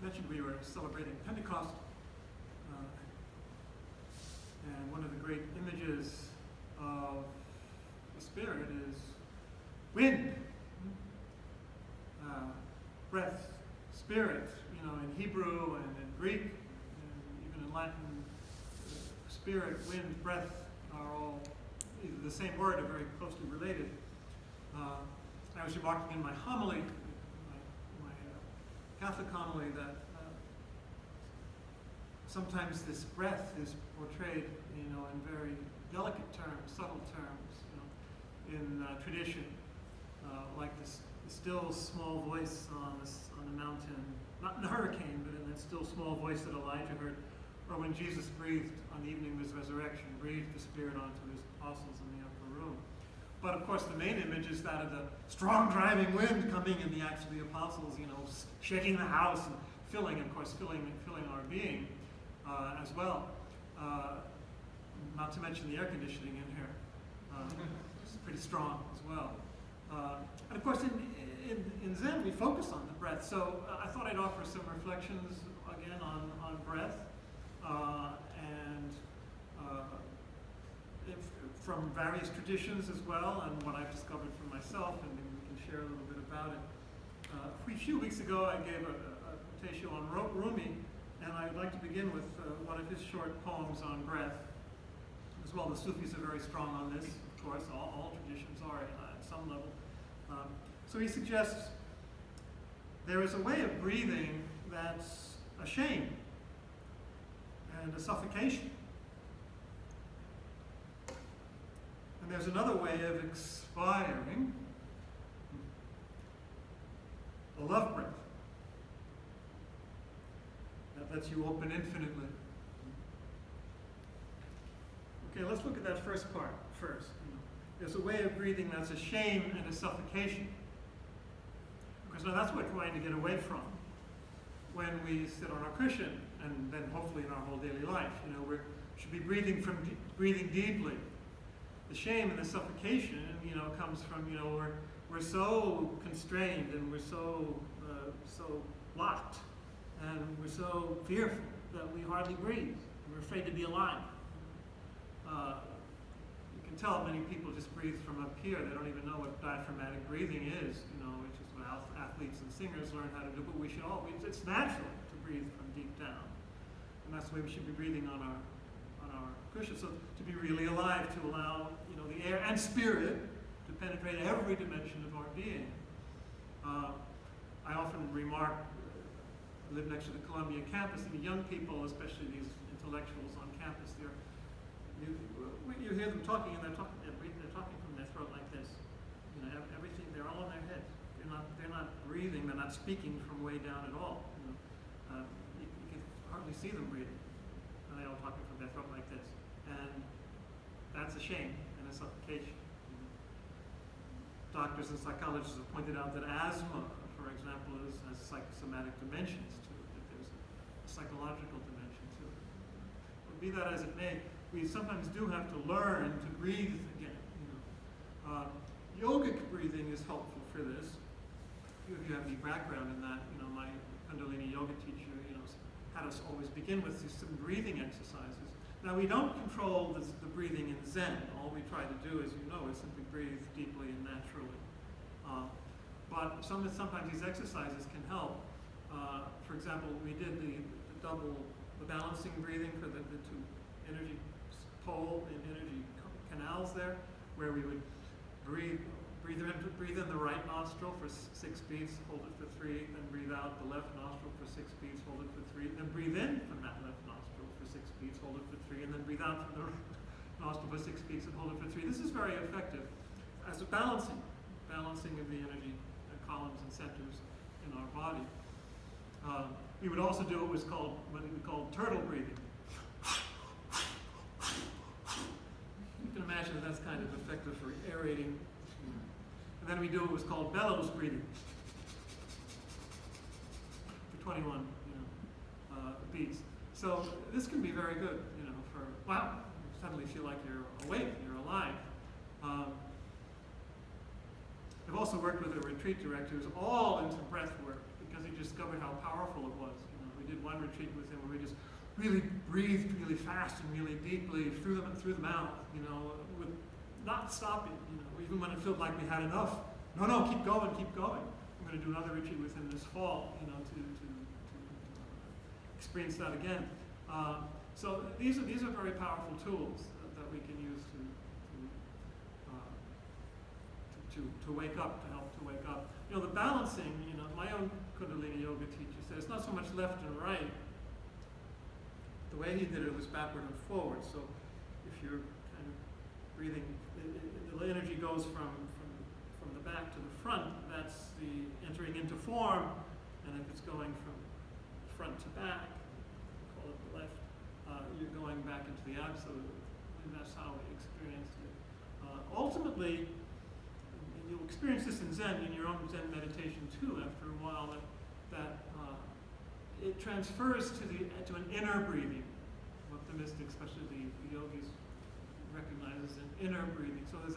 mentioned we were celebrating Pentecost, and one of the great images of the Spirit is wind, breath, spirit. You know, in Hebrew and in Greek, and even in Latin, spirit, wind, breath are all either the same word or very closely related. I was remarking in my homily, my Catholic homily, that sometimes this breath is portrayed, you know, in very delicate terms, subtle terms, you know, in tradition, like the still small voice on the mountain, not in a hurricane, but in that still small voice that Elijah heard, or when Jesus breathed on the evening of his resurrection, breathed the Spirit onto his apostles in the upper room. But of course, the main image is that of the strong driving wind coming in the Acts of the Apostles, you know, shaking the house and filling our being as well. Not to mention the air conditioning in here. It's pretty strong as well. And of course, in Zen, we focus on the breath. So I thought I'd offer some reflections again on breath, from various traditions as well, and what I've discovered for myself, and maybe we can share a little bit about it. A few weeks ago, I gave a teisho on Rumi, and I'd like to begin with one of his short poems on breath. As well, the Sufis are very strong on this, of course. All traditions are at some level. So he suggests there is a way of breathing that's a shame and a suffocation. And there's another way of expiring, a love breath that lets you open infinitely. Okay, let's look at that first part first. There's a way of breathing that's a shame and a suffocation. Because now that's what we're trying to get away from when we sit on our cushion, and then hopefully in our whole daily life. You know, we should be breathing deeply. The shame and the suffocation, you know, comes from, you know, we're so constrained, and we're so locked, and we're so fearful that we hardly breathe. We're afraid to be alive. You can tell many people just breathe from up here. They don't even know what diaphragmatic breathing is, you know, which is what athletes and singers learn how to do, but we should all, it's natural to breathe from deep down. And that's the way we should be breathing on our cushion. So to be really alive, to allow, you know, the air and spirit to penetrate every dimension of our being. I often remark, I live next to the Columbia campus, and the young people, especially these intellectuals on campus, you hear them talking, and they're talking from their throat like this. You know, everything, they're all on their heads. They're not breathing. They're not speaking from way down at all. You know, you can hardly see them breathing, and they're all talking from their throat like this. And that's a shame and a suffocation. Doctors and psychologists have pointed out that asthma, for example, has psychosomatic dimensions to it. That there's a psychological dimension to it. But be that as it may, we sometimes do have to learn to breathe again. You know, yogic breathing is helpful for this. If you have any background in that, you know, my Kundalini yoga teacher, you know, had us always begin with some breathing exercises. Now, we don't control the breathing in Zen. All we try to do, as you know, is simply breathe deeply and naturally. But sometimes these exercises can help. For example, we did the balancing breathing for the two energy pole and energy canals there, where we would breathe in the right nostril for 6 beats, hold it for 3, then breathe out the left nostril for 6 beats, hold it for 3, then breathe in from that left nostril for 6 beats, hold it for 3, and then breathe out from the right nostril for 6 beats and hold it for 3. This is very effective as a balancing of the energy columns and centers in our body. We would also do what we call turtle breathing. You can imagine that's kind of effective for aerating. And then we do what was called bellows breathing for 21 beats. So this can be very good, you know, for, wow, you suddenly feel like you're awake, you're alive. I've also worked with a retreat director who's all into breath work because he discovered how powerful it was. You We did one retreat with him where we just really breathed really fast and really deeply through the mouth, with not stopping, even when it felt like we had enough. No, keep going, keep going. I'm going to do another retreat with him this fall, to experience that again. So these are very powerful tools that we can use to wake up, to help to wake up. The balancing, my own Kundalini yoga teacher said it's not so much left and right. The way he did it was backward and forward. So if you're kind of breathing, the energy goes from the back to the front. That's the entering into form. And if it's going from front to back, call it the left, you're going back into the absolute. And that's how we experienced it. Ultimately, and you'll experience this in Zen, in your own Zen meditation too, after a while, that it transfers to an inner breathing, what the mystics, especially the yogis, recognize as an inner breathing. So there's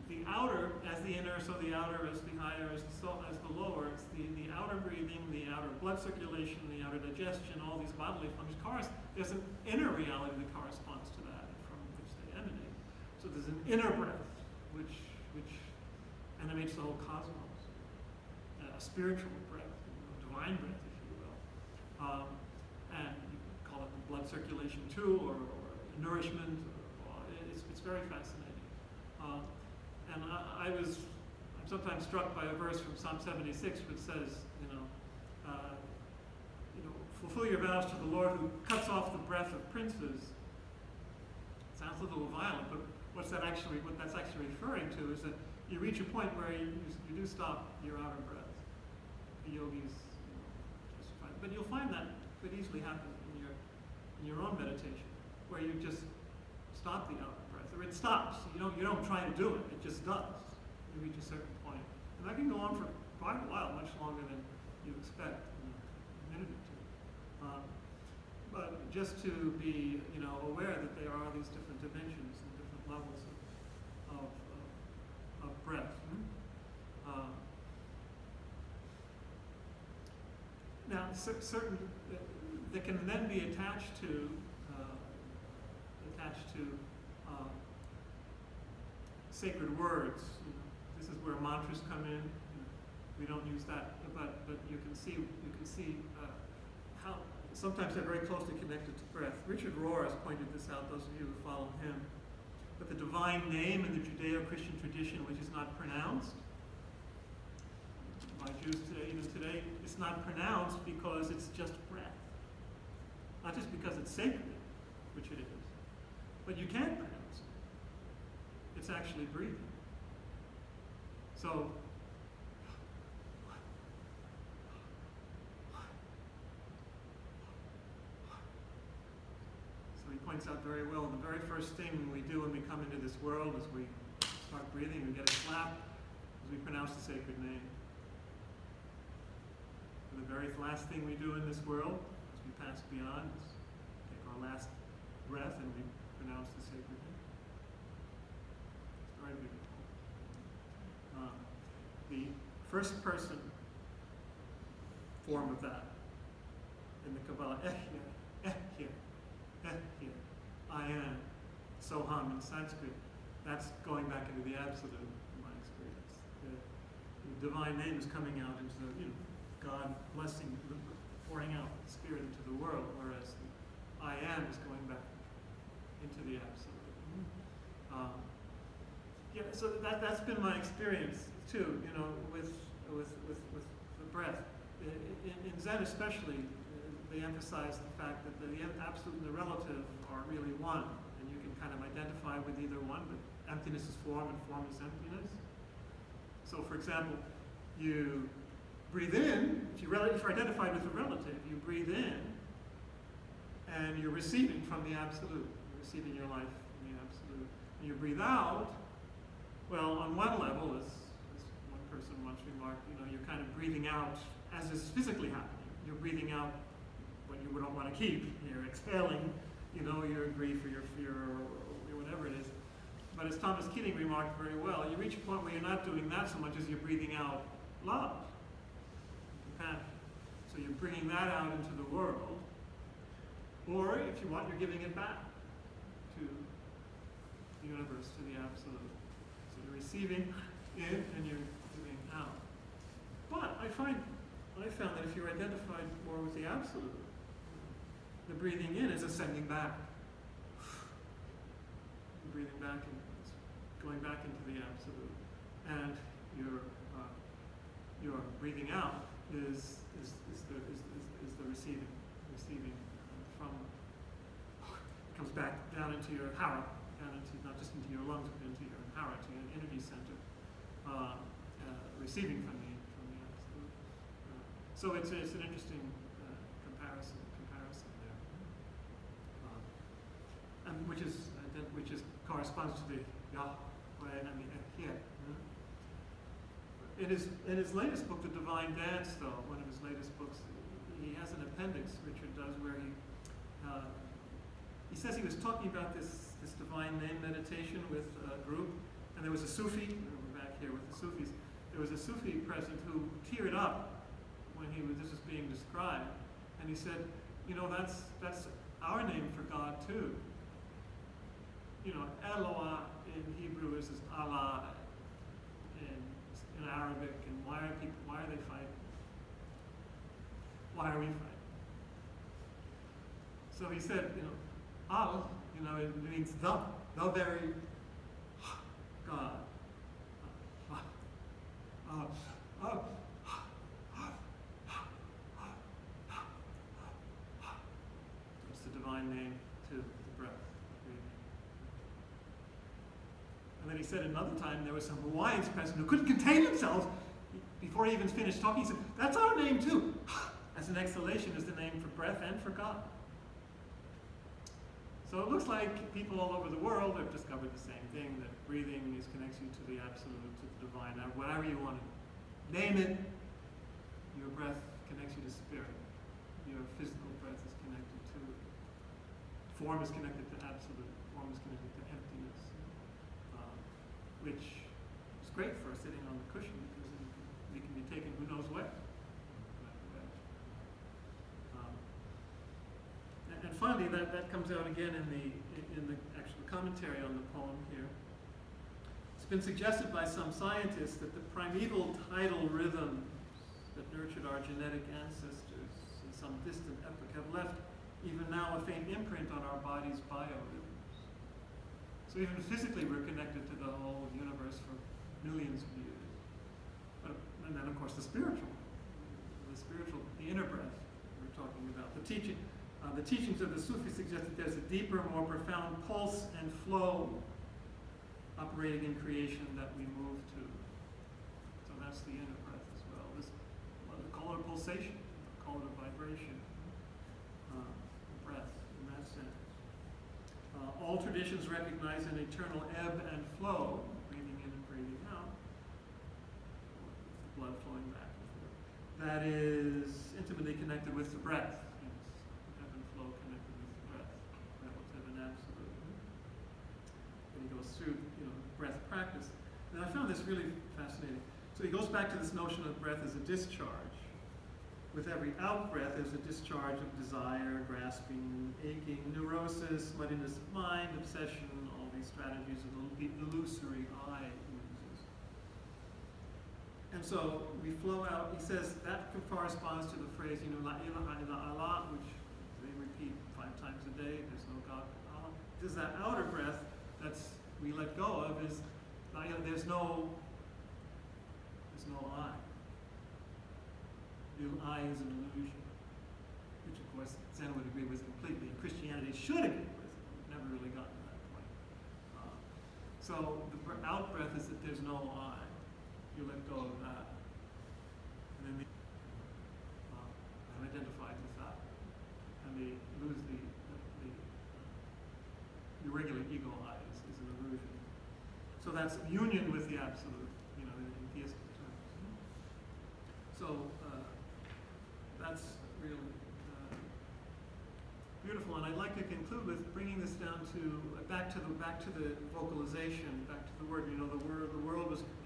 the outer as the inner, so the outer as the higher, as the lower. It's the outer breathing, the outer blood circulation, the outer digestion, all these bodily functions. There's an inner reality that corresponds to that, from which they emanate. So there's an inner breath, which animates the whole cosmos, a spiritual breath, divine breath, if you will. And you can call it blood circulation too, or nourishment. It's very fascinating. And I'm sometimes struck by a verse from Psalm 76, which says, fulfill your vows to the Lord who cuts off the breath of princes. It sounds a little violent, but what that's actually referring to is that you reach a point where you do stop your outer breath. The yogis, but you'll find that could easily happen in your own meditation, where you just stop the outer breath, or it stops. You don't try to do it; it just does. You reach a certain point, and that can go on for quite a while, much longer than you expect, a minute or two. But just to be, aware that there are these different dimensions and different levels of breath. Now, certain that can then be attached to sacred words. This is where mantras come in. We don't use that, but you can see how sometimes they're very closely connected to breath. Richard Rohr has pointed this out. Those of you who follow him. But the divine name in the Judeo-Christian tradition, which is not pronounced by Jews today, even today, it's not pronounced because it's just breath. Not just because it's sacred, which it is, but you can't pronounce it. It's actually breathing. So, he points out very well, the very first thing we do when we come into this world is we start breathing, we get a slap, as we pronounce the sacred name. And the very last thing we do in this world, as we pass beyond, is take our last breath and we pronounce the sacred name. It's very beautiful. The first person form of that in the Kabbalah, I am, Soham in Sanskrit, that's going back into the absolute, in my experience. The divine name is coming out into the, God blessing, pouring out the Spirit into the world, whereas the I am is going back into the absolute. So that's been my experience too, with the breath. In Zen especially, they emphasize the fact that the absolute and the relative are really one, and you can kind of identify with either one, but emptiness is form and form is emptiness. So for example, you breathe in, if you're identified with the relative, you breathe in, and you're receiving from the absolute. You're receiving your life from the absolute. And you breathe out, well, on one level, as one person once remarked, you're kind of breathing out as is physically happening. You're breathing out what you don't want to keep. You're exhaling, your grief or your fear or whatever it is. But as Thomas Keating remarked very well, you reach a point where you're not doing that so much as you're breathing out love, compassion. So So you're bringing that out into the world. Or, if you want, you're giving it back to the universe, to the absolute. So you're receiving in and you're giving out. But I found that if you're identified more with the absolute, the breathing in is ascending back. You're breathing back and going back into the absolute. And your breathing out is the receiving from, comes back down into your hara, down into, not just into your lungs, but into your hara, to your energy center, receiving from the absolute. So it's an interesting comparison there, and which corresponds to the Yahweh and the Here. In his latest book, The Divine Dance, though, one of his latest books, he has an appendix, Richard does, where he says he was talking about this divine name meditation with a group, and there was a Sufi, we're back here with the Sufis, there was a Sufi present who teared up when this was being described, and he said, that's our name for God too. Eloah in Hebrew is Allah, in Arabic, and why are they fighting? Why are we fighting? So he said, Al, it means the very God. It's the divine name to the breath. And then he said another time there were some Hawaiians present who couldn't contain themselves. Before he even finished talking, he said, that's our name too. As an exhalation is the name for breath and for God. So it looks like people all over the world have discovered the same thing, that breathing connects you to the absolute, to the divine, whatever you want to name it. Your breath connects you to spirit. Your physical breath is connected to, form is connected to absolute, form is connected to emptiness, which is great for sitting on the cushion because it can be taken who knows where. And finally, that comes out again in the actual commentary on the poem here. It's been suggested by some scientists that the primeval tidal rhythms that nurtured our genetic ancestors in some distant epoch have left even now a faint imprint on our body's biorhythms. So even physically we're connected to the whole universe for millions of years. And then of course the spiritual, the inner breath we're talking about. The teachings of the Sufis suggest that there's a deeper, more profound pulse and flow operating in creation that we move to. So that's the inner breath as well. Call it a pulsation, call it a vibration, breath in that sense. All traditions recognize an eternal ebb and flow, breathing in and breathing out, blood flowing back and forth. That is intimately connected with the breath. Through breath practice. And I found this really fascinating. So he goes back to this notion of breath as a discharge. With every out breath, there's a discharge of desire, grasping, aching, neurosis, muddiness of mind, obsession, all these strategies of the illusory eye uses. And so we flow out, he says that corresponds to the phrase, La ilaha illa Allah, which they repeat 5 times a day, there's no God but Allah. There's that outer breath we let go of is, there's no I. The I is an illusion, which of course Zen would agree with completely, and Christianity should agree with. We've never really gotten to that point. So the out breath is that there's no I. You let go of that. And then I'm identified with that. And they lose the regular ego I is an illusion. So that's union with the absolute, in theistic terms. So that's really beautiful, and I'd like to conclude with bringing this down to back to the vocalization, back to the word. The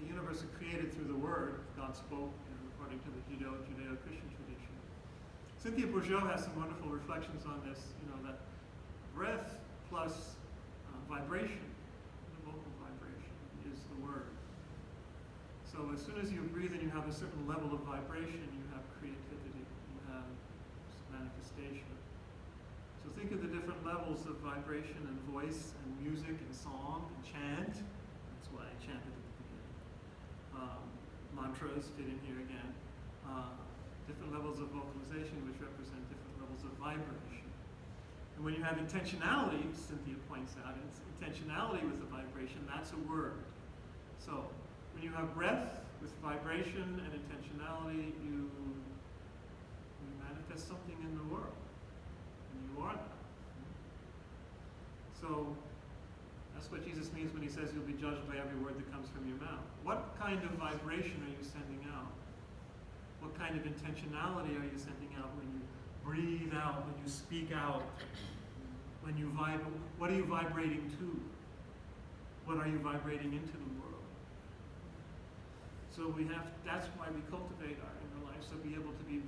universe was created through the word. God spoke, according to the Judeo-Christian tradition. Cynthia Bourgeot has some wonderful reflections on this, that breath plus vibration, the vocal vibration, is the word. So as soon as you breathe and you have a certain level of vibration, you have creativity, you have manifestation. So think of the different levels of vibration and voice and music and song and chant. That's why I chanted at the beginning. Mantras fit in here again. Different levels of vocalization which represent different levels of vibration. And when you have intentionality, Cynthia points out, intentionality with the vibration, that's a word. So when you have breath with vibration and intentionality, you manifest something in the world. And you are that. So that's what Jesus means when he says you'll be judged by every word that comes from your mouth. What kind of vibration are you sending out? What kind of intentionality are you sending out when you breathe out, when you speak out, when you vibrate? What are you vibrating to? What are you vibrating into the world? So that's why we cultivate our inner life, so be able to be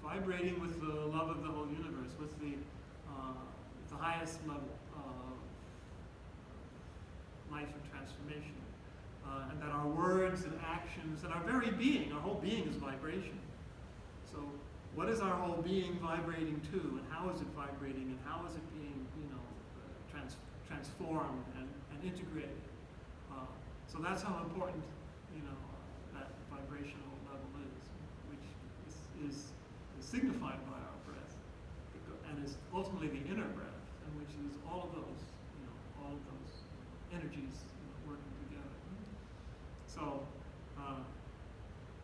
vibrating with the love of the whole universe, with the highest level of life and transformation. And that our words and actions and our very being, our whole being is vibration. So what is our whole being vibrating to, and how is it vibrating, and how is it being, transformed and integrated? So that's how important, that vibrational level is, which is signified by our breath, and is ultimately the inner breath, and which is all of those energies working together. So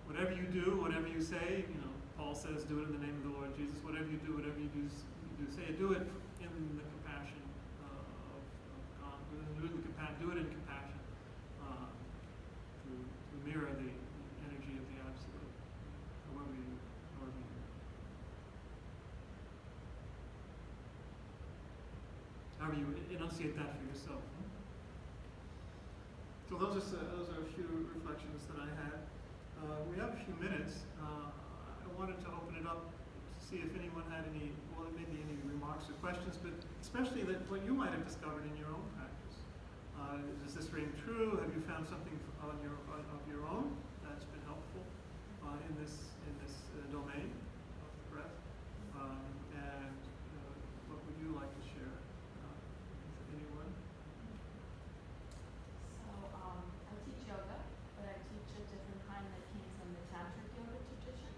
whatever you do, whatever you say, Paul says, do it in the name of the Lord Jesus. Whatever you do, say it, do it in the compassion of God. Do it in compassion to mirror the energy of the Absolute, however you enunciate that for yourself. So those are a few reflections that I had. We have a few minutes. I wanted to open it up to see if anyone had any remarks or questions, but especially what you might have discovered in your own practice. Does this ring true? Have you found something of your own that's been helpful in this domain of the breath? And what would you like to share with anyone? So I teach yoga, but I teach a different kind that came from the tantric yoga tradition,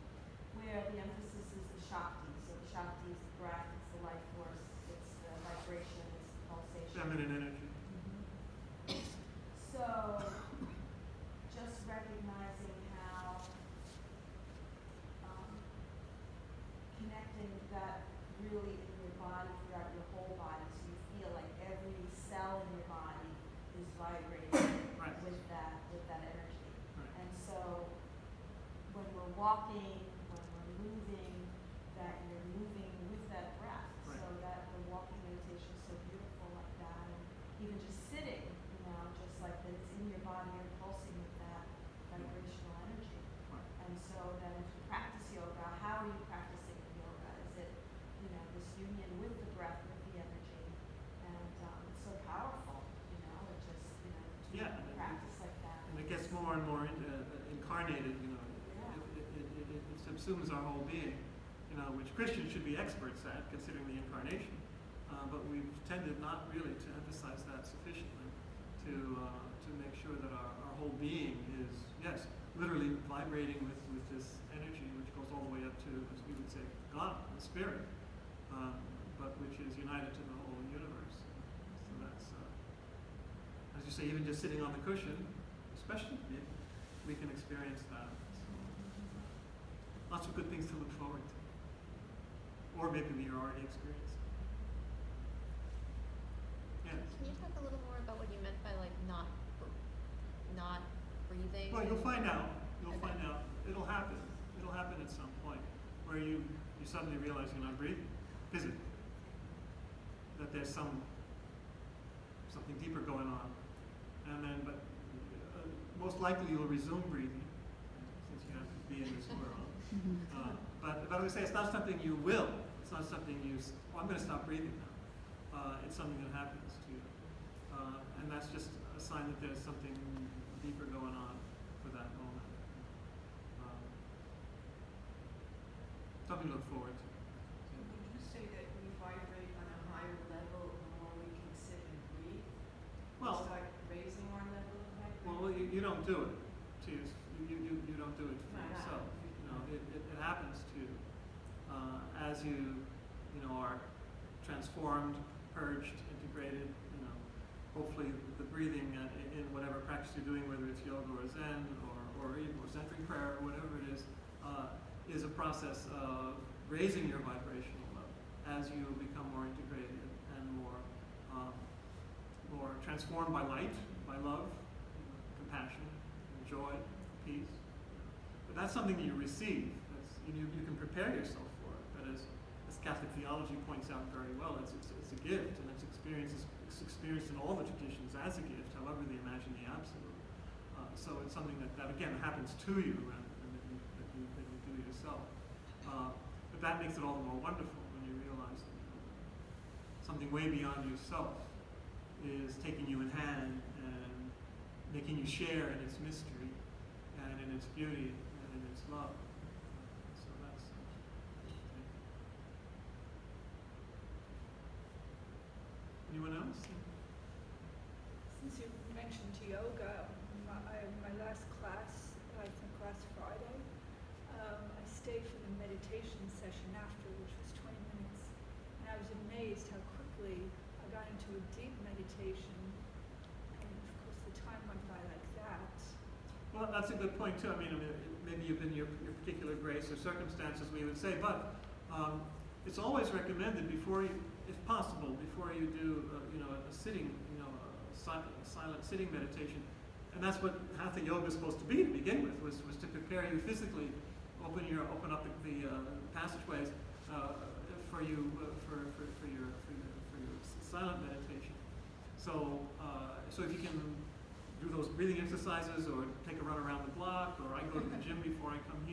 where the emphasis is the Shakti. So the Shakti is the breath, it's the life force, it's the vibration, it's the pulsation. Feminine energy. So just recognizing how connecting that really in your body, throughout your whole body, so you feel like every cell in your body is vibrating Right. with that energy. Right. And so when we're walking, when we're moving, that you're moving with that breath. Right. So that the walking meditation is so beautiful like that. And even just sitting, just like that it's in your body, you're pulsing with that vibrational energy. Right. And so then if you practice yoga, how are you practicing yoga? Is it, this union with the breath, with the energy? And it's so powerful, it just, Yeah, to practice like that. And it gets more and more incarnated, Yeah. It subsumes our whole being, which Christians should be experts at, considering the incarnation. But we've tended not really to emphasize that sufficiently, to make sure that our whole being is, yes, literally vibrating with this energy, which goes all the way up to, as we would say, God, the Spirit, but which is united to the whole universe. So that's, as you say, even just sitting on the cushion, especially, we can experience that. So, lots of good things to look forward to. Or maybe we are already experiencing. Yes. Can you talk a little more about what you meant by not breathing? Well, you'll find out. You'll Okay. find out. It'll happen. It'll happen at some point where you suddenly realize you're not breathing physically. That there's something deeper going on. And then, but most likely you'll resume breathing since you have to be in this world. But I would say it's not something you will. It's not something I'm going to stop breathing now. It's something that happens to you. And that's just a sign that there's something deeper going on for that moment. Something to look forward to. So would you say that we vibrate on a higher level the more we can sit and breathe? Well, It's like raising our level of vibration? well, you don't do it to you don't do it for No, no. yourself. You know, it happens to you as you are transformed, purged, integrated. You know, hopefully the breathing in whatever practice you're doing, whether it's yoga or Zen or even centering prayer or whatever it is a process of raising your vibrational level as you become more integrated and more transformed by light, by love, compassion, joy, peace. But that's something that you receive. You can prepare yourself for it. But as Catholic theology points out very well, it's a gift, and it's experienced in all the traditions as a gift, however they imagine the absolute. So it's something that again happens to you rather than that you do yourself. But that makes it all the more wonderful when you realize that something way beyond yourself is taking you in hand and making you share in its mystery and in its beauty and in its love. So that's anyone else? Since you mentioned yoga, my last class, I think last Friday, I stayed for the meditation session after, which was 20 minutes, and I was amazed how quickly I got into a deep meditation, and of course the time went by like that. Well, that's a good point too. I mean, maybe you've been your particular grace or circumstances, we would say, but it's always recommended before you, if possible, before you do, a sitting, a silent sitting meditation. And that's what Hatha yoga is supposed to be to begin with, was to prepare you physically, open up the passageways for your silent meditation. So if you can do those breathing exercises or take a run around the block, or I go to the gym before I come here.